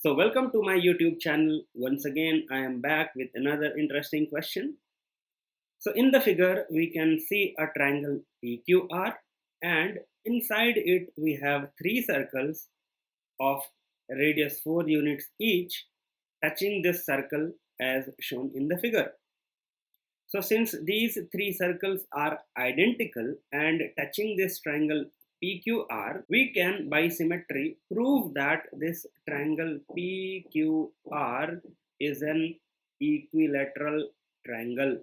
So welcome to my YouTube channel. Once again, I am back with another interesting question. So in the figure, we can see a triangle PQR, and inside it we have three circles of radius 4 units each touching this circle as shown in the figure. So since these three circles are identical and touching this triangle PQR, we can by symmetry prove that this triangle PQR is an equilateral triangle.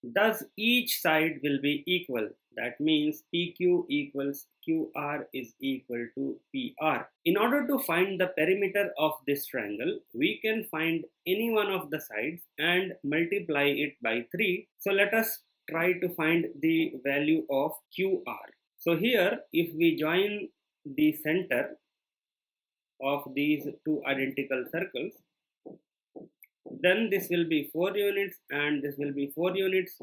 Thus each side will be equal. That means PQ equals QR is equal to PR. In order to find the perimeter of this triangle, we can find any one of the sides and multiply it by 3. So let us try to find the value of QR. So here, if we join the center of these two identical circles, then this will be 4 units and this will be 4 units.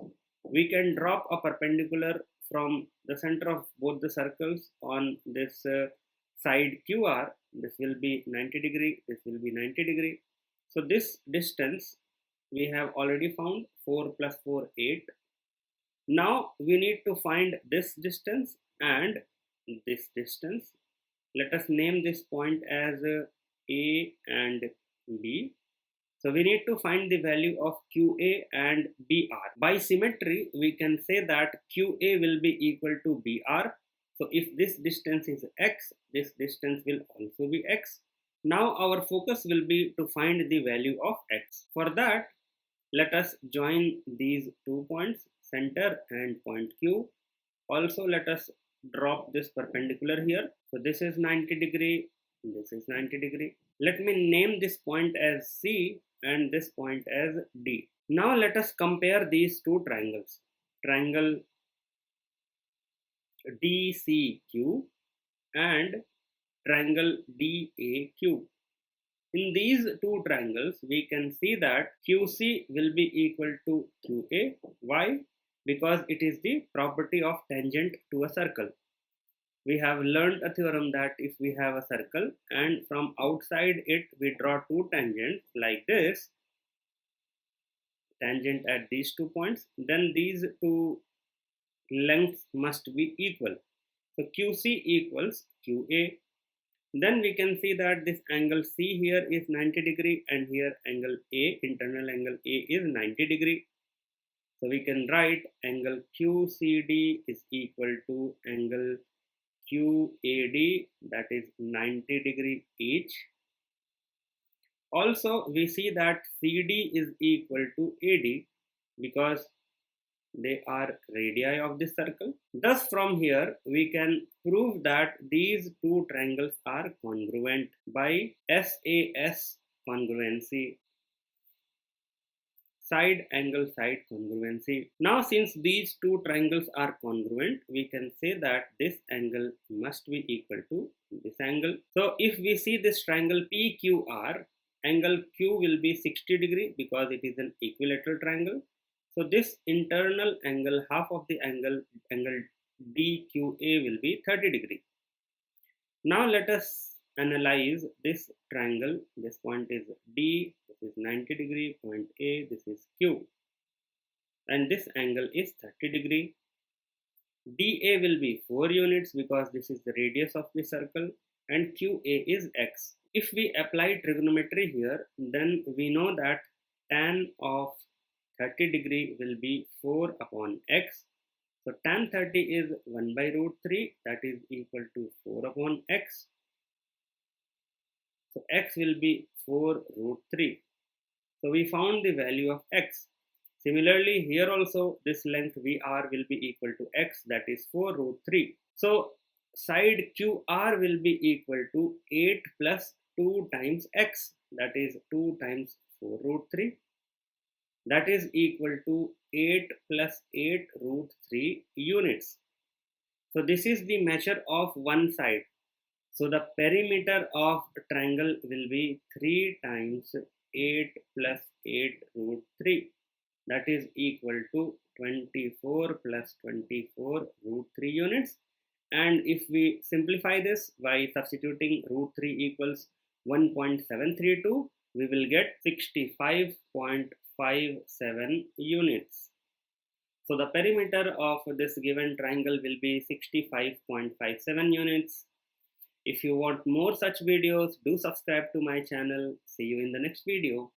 We can drop a perpendicular from the center of both the circles on this side QR. This will be 90 degree, this will be 90 degree. So this distance we have already found, 4 plus 4, 8. Now we need to find this distance and this distance. Let us name this point as A and B. So we need to find the value of QA and BR. By symmetry, we can say that QA will be equal to BR. So if this distance is X, this distance will also be X. Now our focus will be to find the value of X. For that, let us join these 2 points, center and point Q. Also let us drop this perpendicular here. So this is 90 degree, this is 90 degree. Let me name this point as C and this point as D. Now let us compare these two triangles. Triangle DCQ and triangle DAQ. In these two triangles, we can see that QC will be equal to QA. Why? Because it is the property of tangent to a circle. We have learned a theorem that if we have a circle and from outside it we draw two tangents like this, tangent at these 2 points, then these two lengths must be equal. So QC equals QA. Then we can see that this angle C here is 90 degree and here angle A, internal angle A is 90 degree. So we can write angle QCD is equal to angle QAD, that is 90 degree each. Also we see that CD is equal to AD because they are radii of this circle. Thus from here we can prove that these two triangles are congruent by SAS congruency, side angle side congruency. Now since these two triangles are congruent, we can say that this angle must be equal to this angle. So if we see this triangle PQR, angle Q will be 60 degree because it is an equilateral triangle. So this internal angle, half of the angle DQA will be 30 degree. Now let us analyze this triangle. This point is D, this is 90 degree, point A, this is Q, and this angle is 30 degree. DA will be 4 units because this is the radius of the circle, and QA is X. If we apply trigonometry here, then we know that tan of 30 degree will be 4 upon X. So tan 30 is 1 by root 3, that is equal to 4 upon X. So X will be 4 root 3. So we found the value of X. Similarly, here also this length VR will be equal to X, that is 4 root 3. So side QR will be equal to 8 plus 2 times X, that is 2 times 4 root 3. That is equal to 8 plus 8 root 3 units. So this is the measure of one side. So the perimeter of a triangle will be 3 times 8 plus 8 root 3. That is equal to 24 plus 24 root 3 units. And if we simplify this by substituting root 3 equals 1.732, we will get 65.57 units. So the perimeter of this given triangle will be 65.57 units. If you want more such videos, do subscribe to my channel. See you in the next video.